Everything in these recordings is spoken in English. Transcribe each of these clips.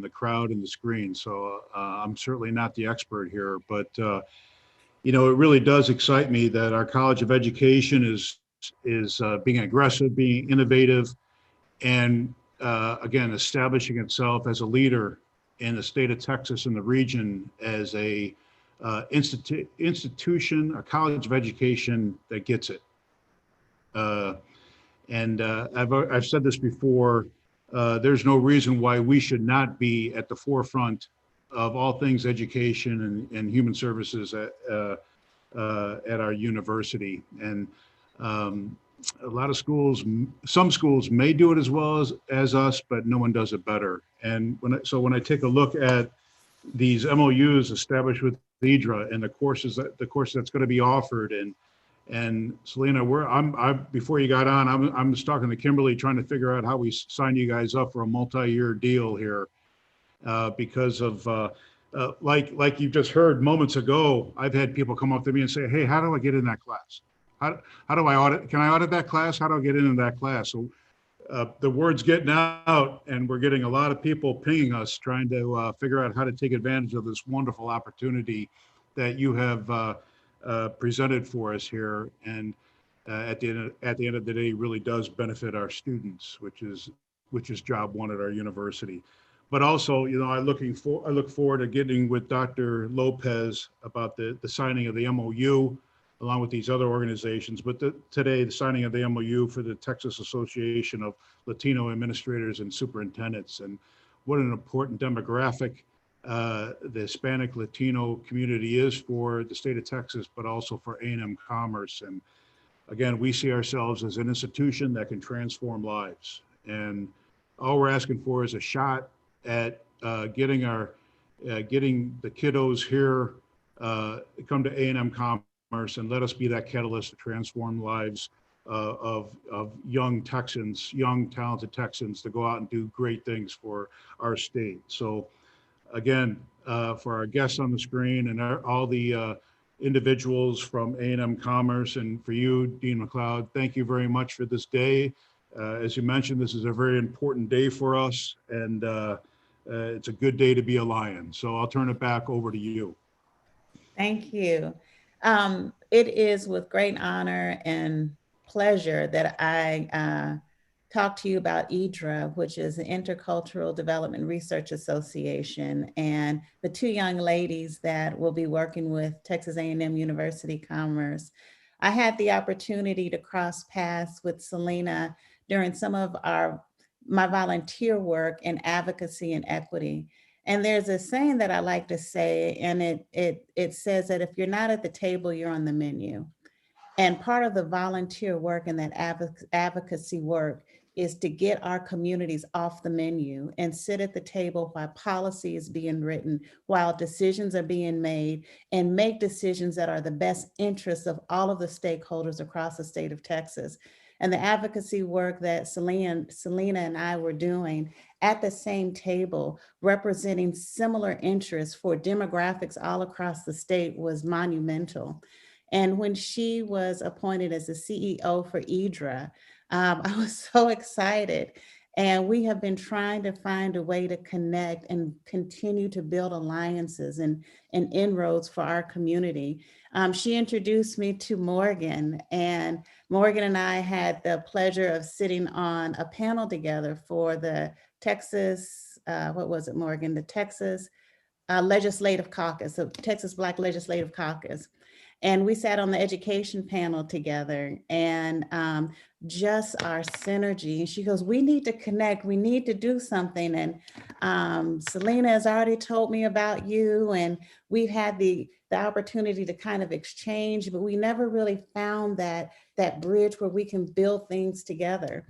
the crowd and the screen. So I'm certainly not the expert here, but you know, it really does excite me that our College of Education is being aggressive, being innovative, and again, establishing itself as a leader in the state of Texas and the region as a institution, a college of education that gets it. I've said this before, there's no reason why we should not be at the forefront of all things education and human services at our university. And a lot of schools, some schools may do it as well as us, but no one does it better. And when I take a look at these MOUs established with IDRA and the course that's going to be offered, and Selena, before you got on, I'm just talking to Kimberly, trying to figure out how we sign you guys up for a multi-year deal here, because of like you just heard moments ago, I've had people come up to me and say, "Hey, how do I get in that class? How do I audit? Can I audit that class? How do I get into that class?" So the word's getting out, and we're getting a lot of people pinging us, trying to figure out how to take advantage of this wonderful opportunity that you have presented for us here. And at the end of the day, really does benefit our students, which is job one at our university. But also, you know, I look forward to getting with Dr. Lopez about the signing of the MOU, along with these other organizations. But today, the signing of the MOU for the Texas Association of Latino Administrators and Superintendents, and what an important demographic the Hispanic Latino community is for the state of Texas, but also for A&M Commerce. And again, we see ourselves as an institution that can transform lives. And all we're asking for is a shot at getting the kiddos here, come to A&M Commerce, and let us be that catalyst to transform lives of young Texans, young talented Texans, to go out and do great things for our state. So again, for our guests on the screen and all the individuals from A&M Commerce, and for you, Dean McLeod, thank you very much for this day. As you mentioned, this is a very important day for us, and it's a good day to be a Lion. So I'll turn it back over to you. Thank you. It is with great honor and pleasure that I talk to you about IDRA, which is the Intercultural Development Research Association, and the two young ladies that will be working with Texas A&M University Commerce. I had the opportunity to cross paths with Selena during some of my volunteer work in advocacy and equity. And there's a saying that I like to say, and it says that if you're not at the table, you're on the menu. And part of the volunteer work and that advocacy work is to get our communities off the menu and sit at the table while policy is being written, while decisions are being made, and make decisions that are the best interests of all of the stakeholders across the state of Texas. And the advocacy work that Selena and I were doing at the same table, representing similar interests for demographics all across the state, was monumental. And when she was appointed as the CEO for IDRA, I was so excited. And we have been trying to find a way to connect and continue to build alliances and inroads for our community. She introduced me to Morgan, and Morgan and I had the pleasure of sitting on a panel together for the Texas, what was it, Morgan? The Texas Legislative Caucus, the Texas Black Legislative Caucus. And we sat on the education panel together, and just our synergy. And she goes, "We need to connect. We need to do something." And Selena has already told me about you, and we've had the opportunity to kind of exchange, but we never really found that bridge where we can build things together.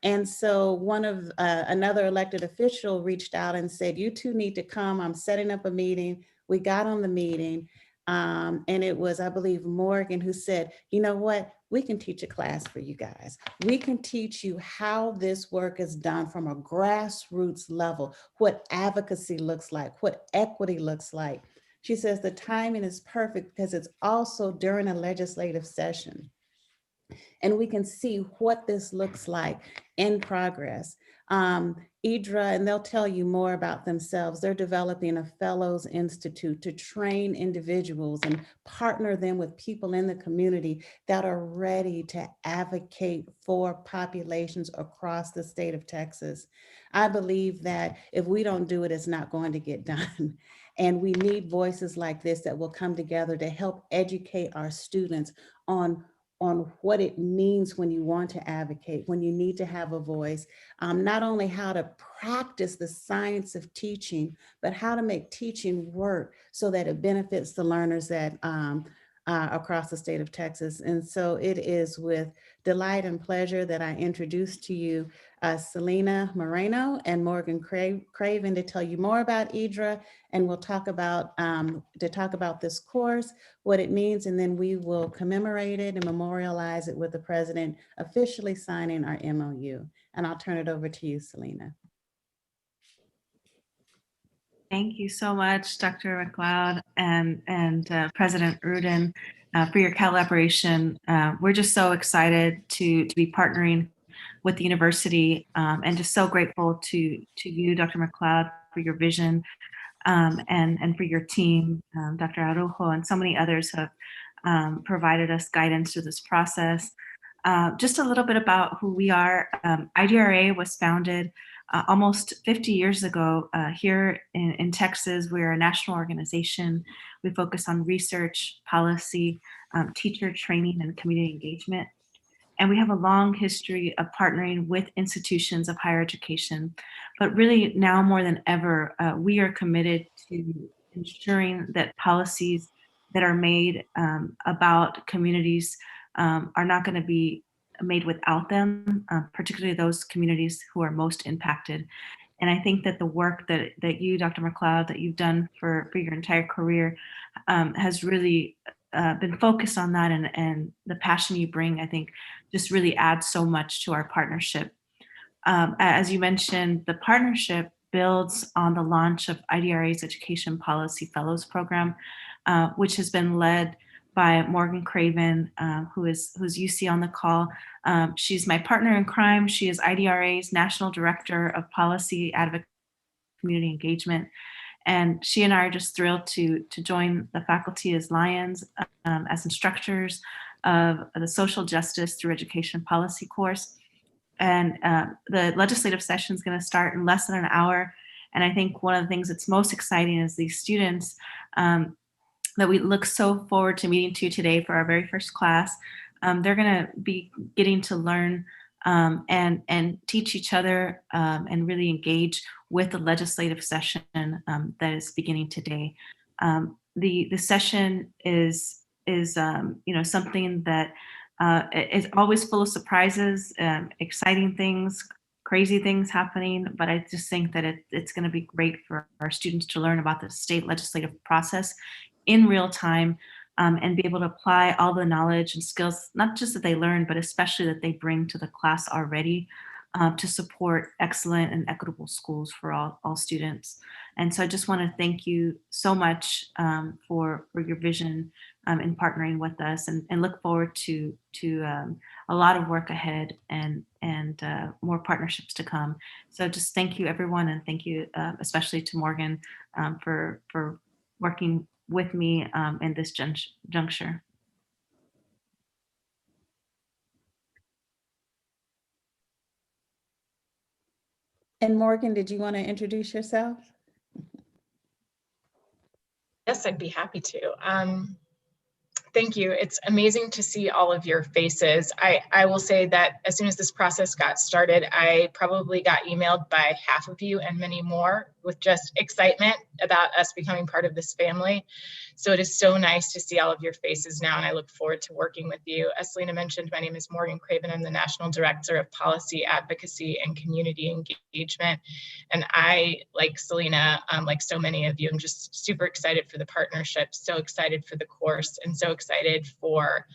And so another elected official reached out and said, "You two need to come. I'm setting up a meeting." We got on the meeting. And it was, I believe, Morgan who said, "You know what? We can teach a class for you guys. We can teach you how this work is done from a grassroots level, what advocacy looks like, what equity looks like." She says the timing is perfect because it's also during a legislative session. And we can see what this looks like in progress. IDRA, and they'll tell you more about themselves. They're developing a Fellows Institute to train individuals and partner them with people in the community that are ready to advocate for populations across the state of Texas. I believe that if we don't do it, it's not going to get done. And we need voices like this that will come together to help educate our students on what it means when you want to advocate, when you need to have a voice, not only how to practice the science of teaching, but how to make teaching work so that it benefits the learners that across the state of Texas. And so it is with delight and pleasure that I introduce to you Selena Moreno and Morgan Craven to tell you more about IDRA, and we'll talk about this course, what it means, and then we will commemorate it and memorialize it with the president officially signing our MOU. And I'll turn it over to you, Selena. Thank you so much, Dr. McLeod and President Rudin, for your collaboration. We're just so excited to be partnering with the university, and just so grateful to you, Dr. McLeod, for your vision, and for your team, Dr. Araujo, and so many others who have provided us guidance through this process. Just a little bit about who we are. IDRA was founded almost 50 years ago here in Texas. We're a national organization. We focus on research, policy, teacher training, and community engagement. And we have a long history of partnering with institutions of higher education. But really now more than ever, we are committed to ensuring that policies that are made about communities are not going to be made without them, particularly those communities who are most impacted. And I think that the work that you, Dr. McLeod, that you've done for your entire career has really been focused on that, and the passion you bring, I think, just really adds so much to our partnership. As you mentioned, the partnership builds on the launch of IDRA's Education Policy Fellows Program, which has been led by Morgan Craven, who's you see on the call. She's my partner in crime. She is IDRA's National Director of Policy, Advocacy, Community Engagement. And she and I are just thrilled to join the faculty as Lions, as instructors of the Social Justice Through Education Policy course. And the legislative session is going to start in less than an hour. And I think one of the things that's most exciting is these students that we look so forward to meeting to today for our very first class. They're going to be getting to learn and teach each other and really engage with the legislative session that is beginning today. The session is something that is always full of surprises, exciting things, crazy things happening, but I just think that it's going to be great for our students to learn about the state legislative process in real time, and be able to apply all the knowledge and skills, not just that they learn, but especially that they bring to the class already, to support excellent and equitable schools for all students. And so I just want to thank you so much for your vision in partnering with us, and look forward to a lot of work ahead and more partnerships to come. So just thank you, everyone, and thank you especially to Morgan for working with me in this juncture. And Morgan, did you want to introduce yourself? Yes, I'd be happy to. Thank you. It's amazing to see all of your faces. I will say that as soon as this process got started, I probably got emailed by half of you and many more with just excitement about us becoming part of this family. So it is so nice to see all of your faces now, and I look forward to working with you. As Selena mentioned, my name is Morgan Craven. I'm the National Director of Policy, Advocacy, and Community Engagement. And I, like Selena, like so many of you, I'm just super excited for the partnership, so excited for the course, and so excited for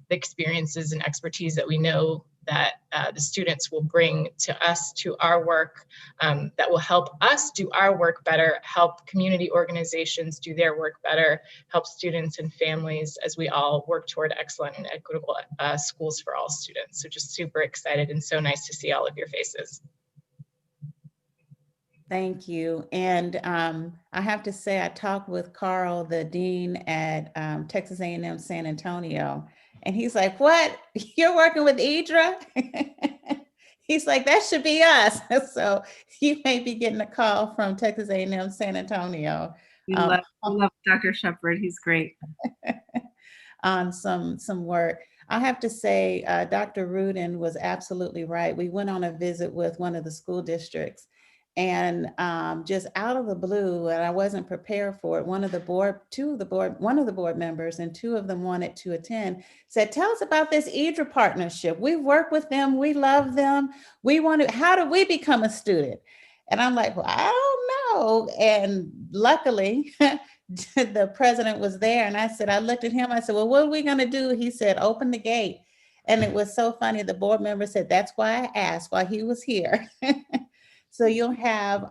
the experiences and expertise that we know that the students will bring to us, to our work, that will help us do our work better, help community organizations do their work better, help students and families as we all work toward excellent and equitable schools for all students. So just super excited, and so nice to see all of your faces. Thank you. And I have to say, I talked with Carl, the dean at Texas A&M San Antonio, and he's like, "What? You're working with IDRA?" He's like, "That should be us." So you may be getting a call from Texas A&M San Antonio We love Dr. Shepard. He's great. on some work. I have to say, Dr. Rudin was absolutely right. We went on a visit with one of the school districts, and just out of the blue, and I wasn't prepared for it. One of the board members, and two of them wanted to attend, said, "Tell us about this IDRA partnership. We work with them. We love them. We want to. How do we become a student?" And I'm like, "Well, I don't know." And luckily, the president was there, and I looked at him, I said, "Well, what are we going to do?" He said, "Open the gate." And it was so funny. The board member said, "That's why I asked, why he was here." So you'll have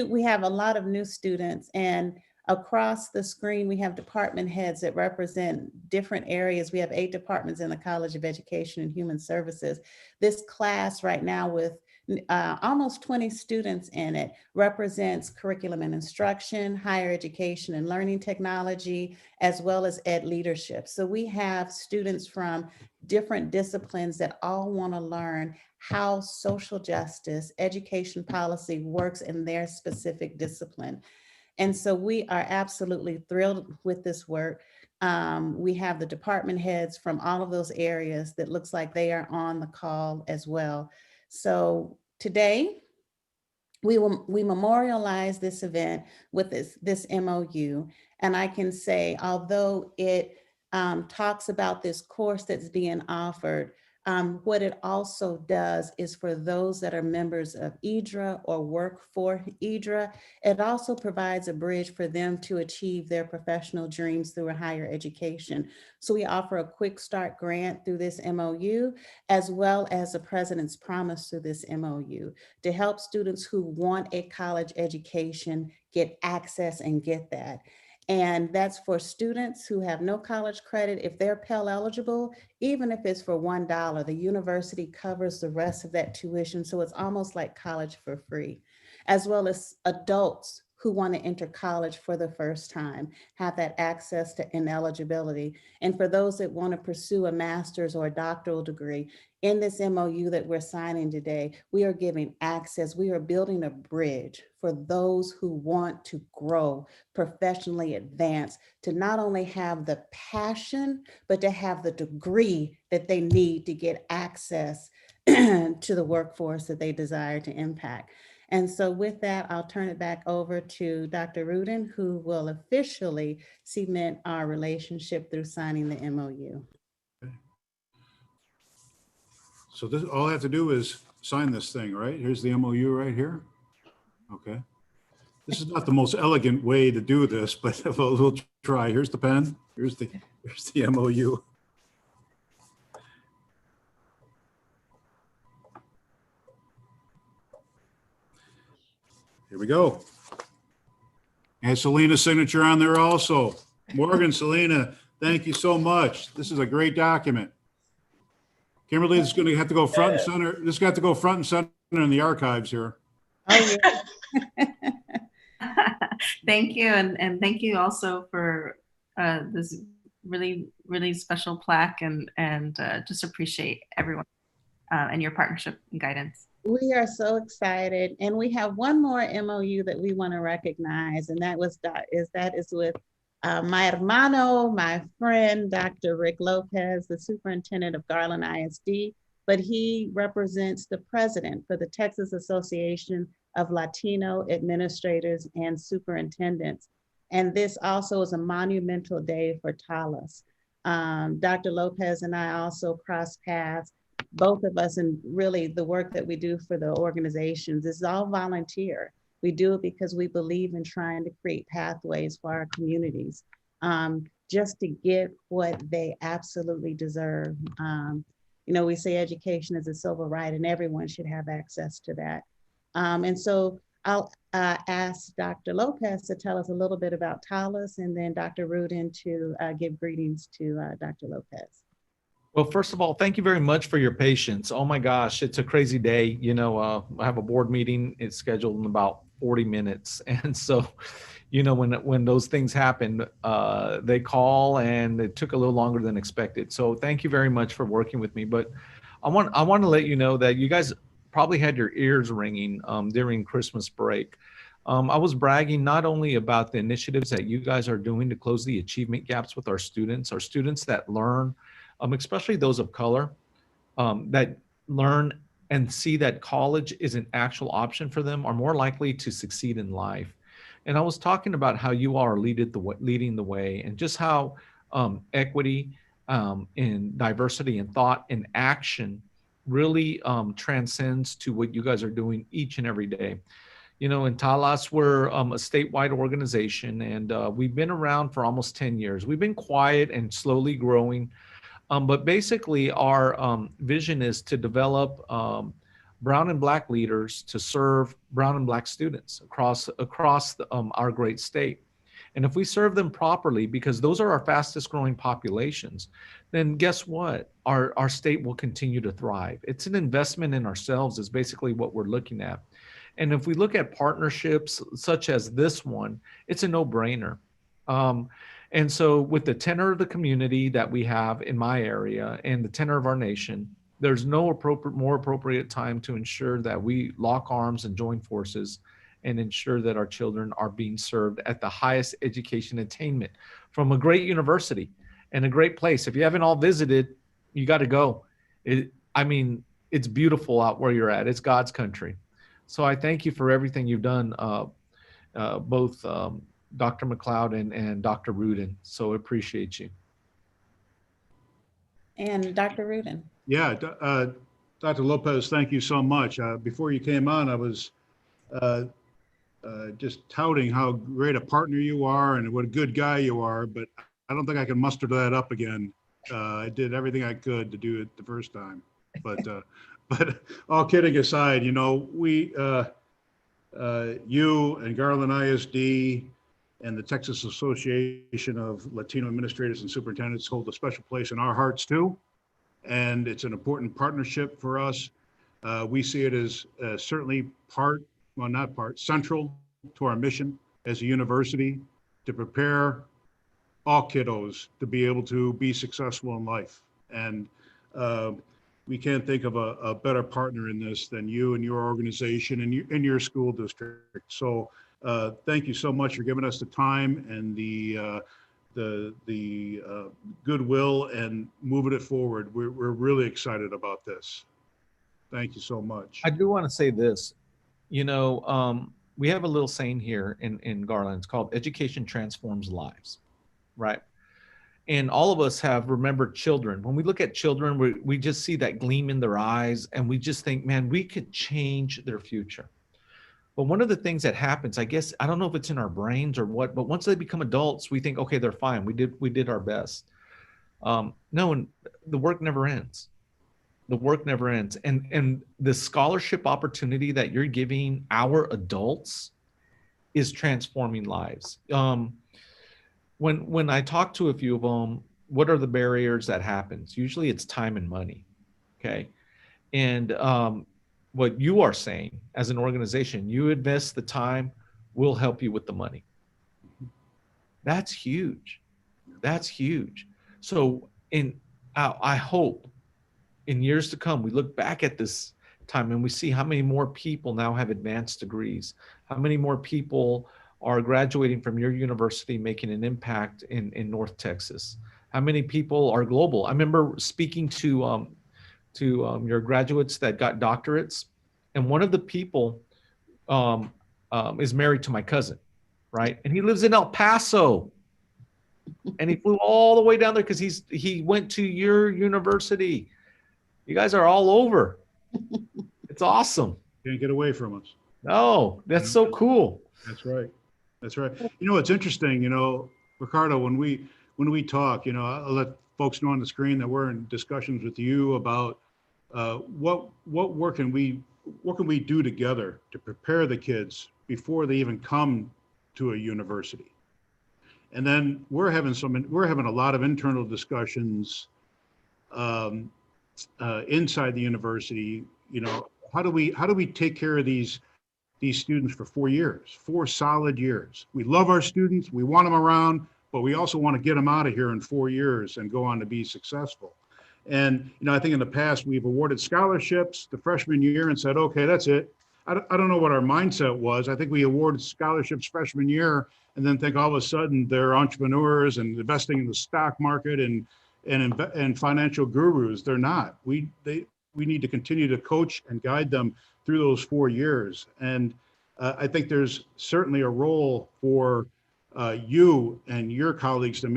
we have a lot of new students, and across the screen, we have department heads that represent different areas. We have 8 departments in the College of Education and Human Services. This class right now with almost 20 students in it represents curriculum and instruction, higher education and learning technology, as well as ed leadership. So we have students from different disciplines that all want to learn how social justice, education policy works in their specific discipline. And so we are absolutely thrilled with this work. We have the department heads from all of those areas that looks like they are on the call as well. So today, we memorialize this event with this MOU. And I can say, although it talks about this course that's being offered, what it also does is for those that are members of IDRA or work for IDRA, it also provides a bridge for them to achieve their professional dreams through a higher education. So we offer a quick start grant through this MOU, as well as the president's promise through this MOU to help students who want a college education get access and get that. And that's for students who have no college credit. If they're Pell eligible, even if it's for $1, the university covers the rest of that tuition. So it's almost like college for free, as well as adults who want to enter college for the first time, have that access to ineligibility. And for those that want to pursue a master's or a doctoral degree, in this MOU that we're signing today, we are giving access. We are building a bridge for those who want to grow, professionally advance, to not only have the passion, but to have the degree that they need to get access to the workforce that they desire to impact. And so with that, I'll turn it back over to Dr. Rudin, who will officially cement our relationship through signing the MOU. So this, all I have to do is sign this thing, right? Here's the MOU right here. Okay. This is not the most elegant way to do this, but we'll try. Here's the pen. Here's the MOU. Here we go. And Selena's signature on there also. Morgan, Selena, thank you so much. This is a great document. Kimberly, this is going to have to go front and center. This got to go front and center in the archives here. Oh, yeah. Thank you. And thank you also for this really, really special plaque, and just appreciate everyone and your partnership and guidance. We are so excited. And we have one more MOU that we want to recognize, and that is with my hermano, my friend, Dr. Rick Lopez, the superintendent of Garland ISD, but he represents the president for the Texas Association of Latino Administrators and Superintendents. And this also is a monumental day for TALAS. Dr. Lopez and I also cross paths, both of us, and really the work that we do for the organizations is all volunteer. We do it because we believe in trying to create pathways for our communities, just to get what they absolutely deserve. You know, we say education is a civil right and everyone should have access to that. And so I'll ask Dr. Lopez to tell us a little bit about TALAS, and then Dr. Rudin to give greetings to Dr. Lopez. Well, first of all, thank you very much for your patience. Oh my gosh, it's a crazy day. I have a board meeting. It's scheduled in about 40 minutes. And so, when those things happen, they call and it took a little longer than expected. So thank you very much for working with me. But I want to let you know that you guys probably had your ears ringing during Christmas break. I was bragging not only about the initiatives that you guys are doing to close the achievement gaps with our students that learn, especially those of color, that learn and see that college is an actual option for them, are more likely to succeed in life. And I was talking about how you are leading the way, and just how equity and diversity and thought and action really transcends to what you guys are doing each and every day. In TALAS, we're a statewide organization, and we've been around for almost 10 years. We've been quiet and slowly growing. But basically, our vision is to develop brown and black leaders to serve brown and black students across our great state. And if we serve them properly, because those are our fastest growing populations, then guess what? Our state will continue to thrive. It's an investment in ourselves is basically what we're looking at. And if we look at partnerships such as this one, it's a no-brainer. And so with the tenor of the community that we have in my area and the tenor of our nation, there's no more appropriate time to ensure that we lock arms and join forces and ensure that our children are being served at the highest education attainment from a great university and a great place. If you haven't all visited, you got to go. It's beautiful out where you're at. It's God's country. So I thank you for everything you've done, both Dr. McLeod and Dr. Rudin. So appreciate you. And Dr. Rudin. Yeah, Dr. Lopez, thank you so much. Before you came on, I was just touting how great a partner you are and what a good guy you are, but I don't think I can muster that up again. I did everything I could to do it the first time, but all kidding aside, we, you and Garland ISD and the Texas Association of Latino Administrators and Superintendents hold a special place in our hearts too. And it's an important partnership for us. We see it as certainly central to our mission as a university to prepare all kiddos to be able to be successful in life. And we can't think of a better partner in this than you and your organization and your school district. So thank you so much for giving us the time and the goodwill and moving it forward. We're really excited about this. Thank you so much. I do want to say this, we have a little saying here in Garland. It's called education transforms lives, right? And all of us have remembered children. When we look at children, we just see that gleam in their eyes and we just think, man, we could change their future. But one of the things that happens, I guess, I don't know if it's in our brains or what, but once they become adults, we think, okay, they're fine. We did our best. No, and the work never ends. The work never ends. And the scholarship opportunity that you're giving our adults is transforming lives. When I talk to a few of them, what are the barriers that happens? Usually it's time and money, okay? And what you are saying as an organization, you invest the time, we'll help you with the money. That's huge. That's huge. So I hope in years to come, we look back at this time and we see how many more people now have advanced degrees, how many more people are graduating from your university making an impact in North Texas, how many people are global. I remember speaking to your graduates that got doctorates, and one of the people is married to my cousin, right? And he lives in El Paso, and he flew all the way down there because he went to your university. You guys are all over. It's awesome. Can't get away from us. No, that's so cool. That's right. That's right. It's interesting, Ricardo, when we talk, I'll let folks know on the screen that we're in discussions with you about what work can we do together to prepare the kids before they even come to a university. And then we're having a lot of internal discussions inside the university, how do we take care of these students for 4 years, 4 solid years? We love our students, we want them around, but we also want to get them out of here in 4 years and go on to be successful. And, I think in the past, we've awarded scholarships the freshman year and said, okay, that's it. I don't know what our mindset was. I think we awarded scholarships freshman year and then think all of a sudden they're entrepreneurs and investing in the stock market and financial gurus. They're not. We need to continue to coach and guide them through those 4 years. And I think there's certainly a role for you and your colleagues to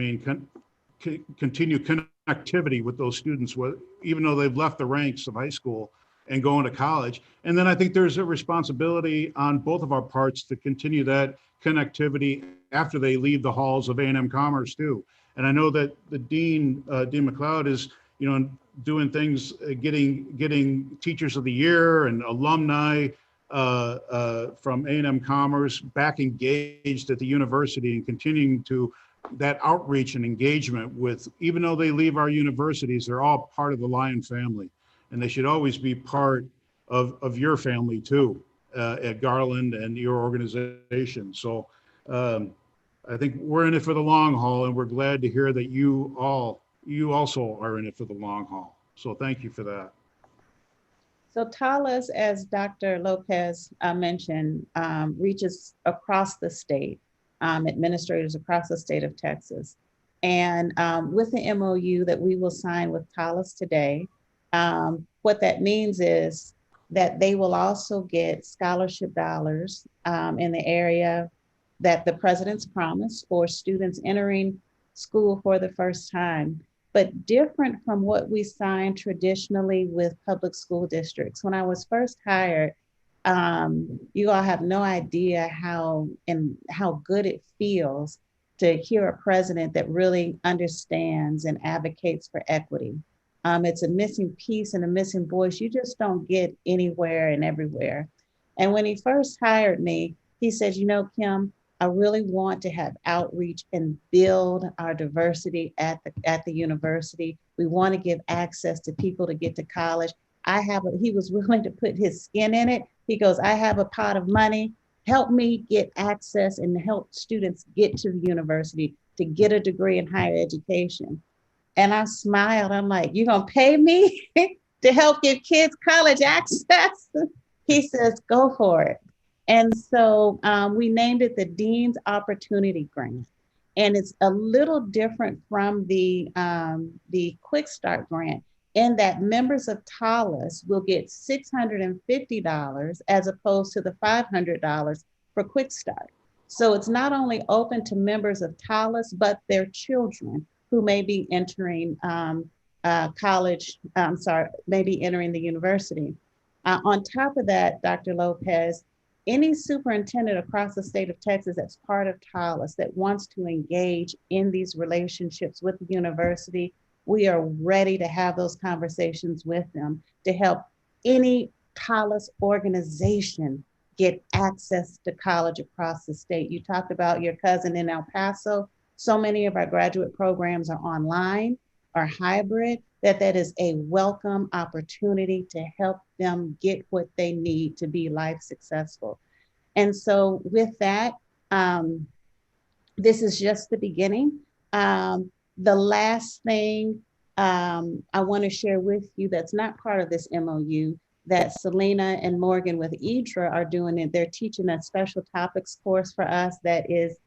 continue connectivity with those students, even though they've left the ranks of high school and going to college. And then I think there's a responsibility on both of our parts to continue that connectivity after they leave the halls of A&M Commerce too. And I know that the Dean McLeod is, doing things, getting Teachers of the Year and alumni from A&M Commerce back engaged at the university and continuing to that outreach and engagement with, even though they leave our universities, they're all part of the Lion family, and they should always be part of your family too, at Garland and your organization. So I think we're in it for the long haul, and we're glad to hear that you also are in it for the long haul. So thank you for that. So TALAS, as Dr. Lopez mentioned, reaches across the state, administrators across the state of Texas. And with the MOU that we will sign with TALAS today, what that means is that they will also get scholarship dollars in the area that the president's promised for students entering school for the first time, but different from what we signed traditionally with public school districts. When I was first hired, you all have no idea how good it feels to hear a president that really understands and advocates for equity. It's a missing piece and a missing voice you just don't get anywhere and everywhere. And when he first hired me, he said, Kim, I really want to have outreach and build our diversity at the university. We want to give access to people to get to college. He was willing to put his skin in it. He goes, I have a pot of money. Help me get access and help students get to the university to get a degree in higher education. And I smiled. I'm like, you gonna pay me to help give kids college access? He says, go for it. And so we named it the Dean's Opportunity Grant. And it's a little different from the Quick Start Grant in that members of TALAS will get $650 as opposed to the $500 for Quick Start. So it's not only open to members of TALAS, but their children who may be entering maybe entering the university. On top of that, Dr. Lopez, any superintendent across the state of Texas that's part of TALAS that wants to engage in these relationships with the university, we are ready to have those conversations with them to help any TALAS organization get access to college across the state. You talked about your cousin in El Paso. So many of our graduate programs are online or hybrid, that is a welcome opportunity to help them get what they need to be life successful. And so with that, this is just the beginning. The last thing I want to share with you that's not part of this MOU, that Selena and Morgan with IDRA are doing it. They're teaching a special topics course for us that is,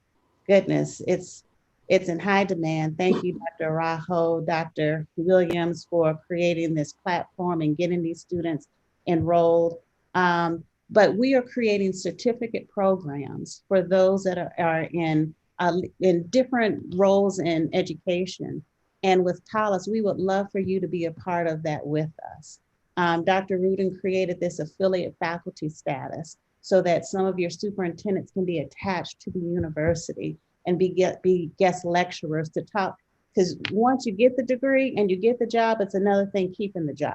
goodness, it's in high demand. Thank you, Dr. Araujo, Dr. Williams, for creating this platform and getting these students enrolled. But we are creating certificate programs for those that are in different roles in education. And with TALAS, we would love for you to be a part of that with us. Dr. Rudin created this affiliate faculty status so that some of your superintendents can be attached to the university and be guest lecturers to talk. Because once you get the degree and you get the job, it's another thing keeping the job.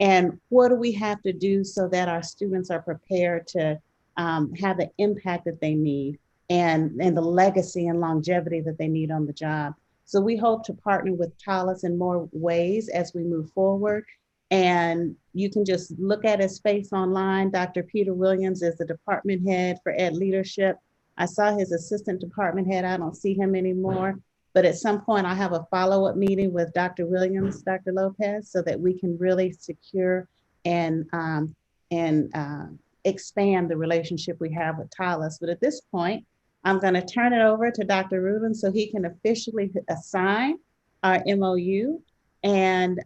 And what do we have to do so that our students are prepared to have the impact that they need and the legacy and longevity that they need on the job? So we hope to partner with TALAS in more ways as we move forward. And you can just look at his face online. Dr. Peter Williams is the department head for Ed Leadership. I saw his assistant department head. I don't see him anymore. But at some point, I'll have a follow-up meeting with Dr. Williams, Dr. Lopez, so that we can really secure and expand the relationship we have with TALAS. But at this point, I'm going to turn it over to Dr. Rubin so he can officially assign our MOU. And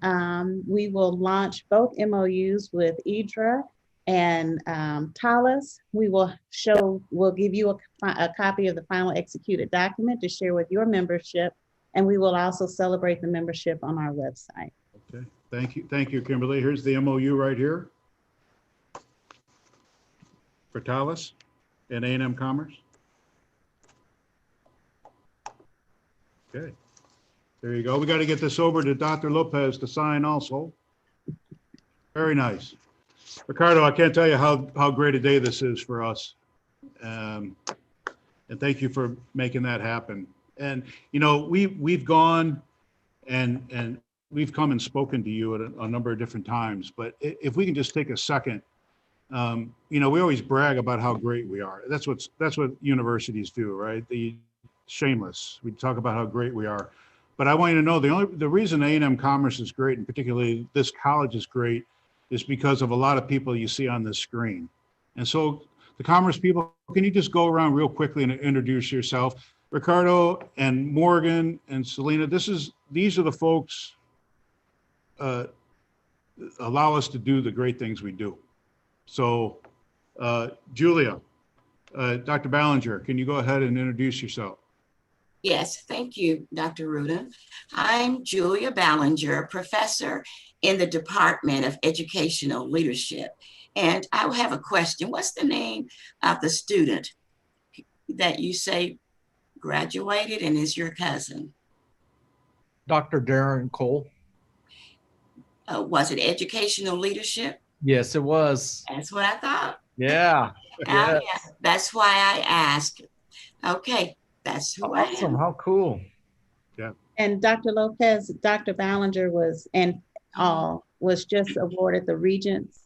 we will launch both MOUs with IDRA and TALAS. We'll give you a copy of the final executed document to share with your membership. And we will also celebrate the membership on our website. Okay, thank you. Thank you, Kimberly. Here's the MOU right here for TALAS and A&M Commerce. Okay, there you go. We got to get this over to Dr. Lopez to sign also. Very nice. Ricardo, I can't tell you how great a day this is for us. And thank you for making that happen. And, you know, we've gone and we've come and spoken to you at a number of different times, but if we can just take a second, you know, we always brag about how great we are. That's what universities do, right? Shameless. We talk about how great we are, but I want you to know the reason A&M Commerce is great, and particularly this college is great, is because of a lot of people you see on this screen. And so the Commerce people, can you just go around real quickly and introduce yourself? Ricardo and Morgan and Selena, these are the folks allow us to do the great things we do. So Julia, Dr. Ballinger, can you go ahead and introduce yourself? Yes, thank you, Dr. Rudin. I'm Julia Ballinger, professor in the Department of Educational Leadership. And I have a question. What's the name of the student that you say graduated and is your cousin? Dr. Darren Cole. Was it educational leadership? Yes, it was. That's what I thought. Yeah. Yeah. That's why I asked. Okay, that's who I am. Awesome. How cool. Yeah. And Dr. Lopez, Dr. Ballinger was just awarded the Regents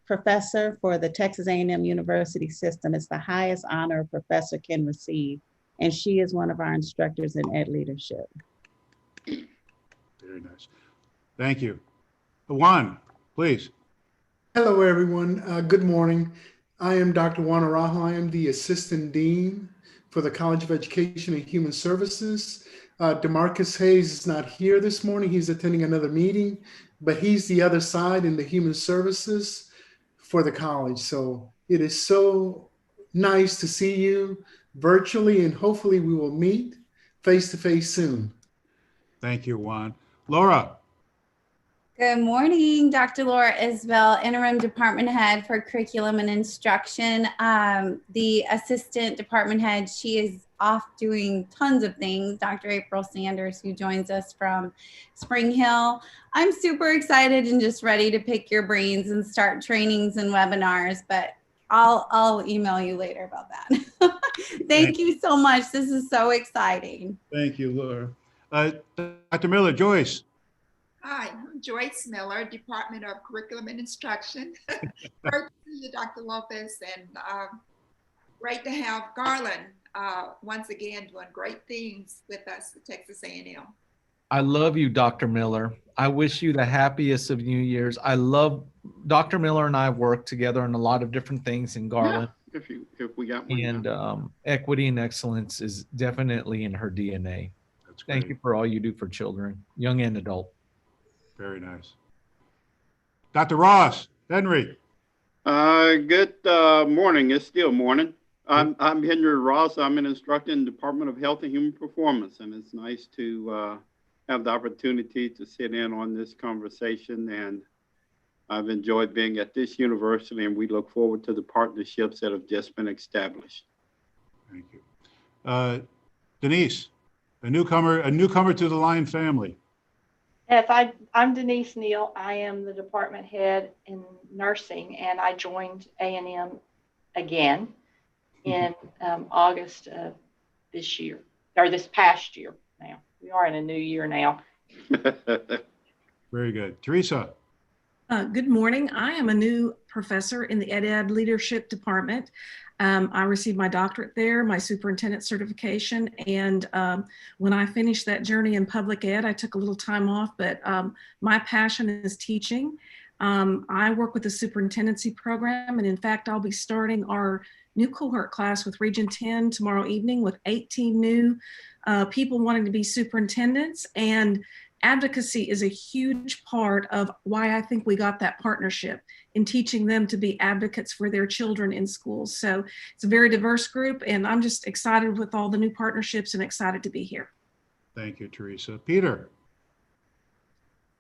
professor for the Texas A&M University system. It's the highest honor a professor can receive. And she is one of our instructors in Ed Leadership. Very nice. Thank you. Juan, please. Hello, everyone. Good morning. I am Dr. Juan Araujo. I am the Assistant Dean for the College of Education and Human Services. DeMarcus Hayes is not here this morning. He's attending another meeting, but he's the other side in the Human Services for the college. So it is so nice to see you virtually, and hopefully we will meet face-to-face soon. Thank you, Juan. Laura. Good morning, Dr. Laura Isbell, Interim Department Head for Curriculum and Instruction. The Assistant Department Head, she is off doing tons of things. Dr. April Sanders, who joins us from Spring Hill. I'm super excited and just ready to pick your brains and start trainings and webinars, but I'll email you later about that. Thank you so much. This is so exciting. Thank you, Laura. Dr. Miller, Joyce. Hi, I'm Joyce Miller, Department of Curriculum and Instruction. Great to see you, Dr. Lopez, and great to have Garland once again doing great things with us at Texas A&M. I love you, Dr. Miller. I wish you the happiest of New Year's. I love Dr. Miller, and I have worked together on a lot of different things in Garland. Yeah, if we got one. And equity and excellence is definitely in her DNA. That's great. Thank you for all you do for children, young and adult. Very nice. Dr. Ross, Henry. Good morning. It's still morning. I'm Henry Ross. I'm an instructor in the Department of Health and Human Performance, and it's nice to have the opportunity to sit in on this conversation. And I've enjoyed being at this university, and we look forward to the partnerships that have just been established. Thank you. Denise, a newcomer to the Lion family. Yes, I'm Denise Neal. I am the department head in nursing, and I joined A&M again in August of this year. or this past year now. We are in a new year now. Very good. Teresa. Good morning. I am a new professor in the Ed Leadership Department. I received my doctorate there, my superintendent certification, and when I finished that journey in public ed, I took a little time off, but my passion is teaching. I work with the superintendency program, and in fact, I'll be starting our new cohort class with Region 10 tomorrow evening with 18 new people wanting to be superintendents. And advocacy is a huge part of why I think we got that partnership in teaching them to be advocates for their children in schools. So it's a very diverse group, and I'm just excited with all the new partnerships and excited to be here. Thank you, Teresa. Peter.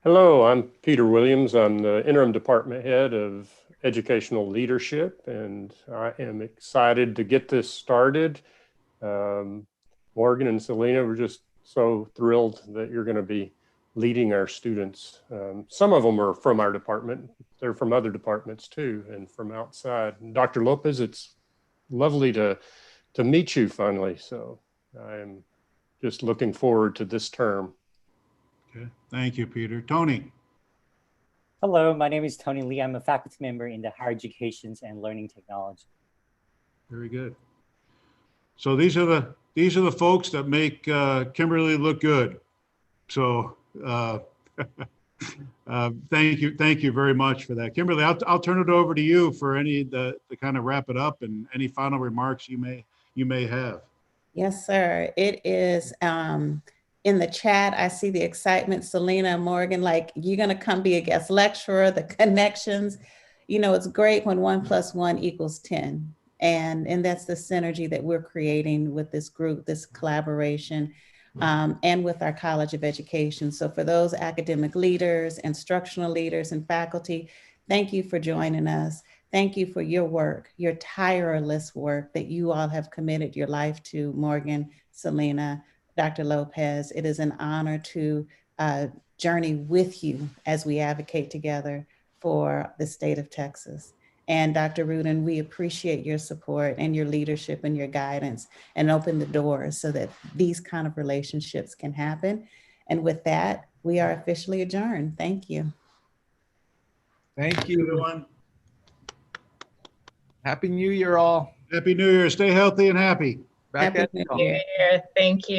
Hello, I'm Peter Williams. I'm the interim department head of educational leadership, and I am excited to get this started. Morgan and Selena, we're just so thrilled that you're going to be leading our students. Some of them are from our department. They're from other departments too, and from outside. Dr. Lopez, it's lovely to meet you finally. So I'm just looking forward to this term. Okay, thank you, Peter. Tony. Hello, my name is Tony Lee. I'm a faculty member in the Higher Education and Learning Technology. Very good. So these are the folks that make Kimberly look good. So thank you very much for that, Kimberly. I'll turn it over to you for any to kind of wrap it up and any final remarks you may have. Yes, sir. It is in the chat. I see the excitement, Selena, Morgan, like you're going to come be a guest lecturer, the connections. You know, it's great when 1 + 1 = 10. And that's the synergy that we're creating with this group, this collaboration, and with our College of Education. So for those academic leaders, instructional leaders, and faculty, thank you for joining us. Thank you for your work, your tireless work that you all have committed your life to, Morgan, Selena, Dr. Lopez. It is an honor to journey with you as we advocate together for the state of Texas. And Dr. Rudin, we appreciate your support and your leadership and your guidance, and open the doors so that these kind of relationships can happen. And with that, we are officially adjourned. Thank you. Thank you, everyone. Happy New Year, all. Happy New Year. Stay healthy and happy. Back Happy at New y'all. Year. Thank you.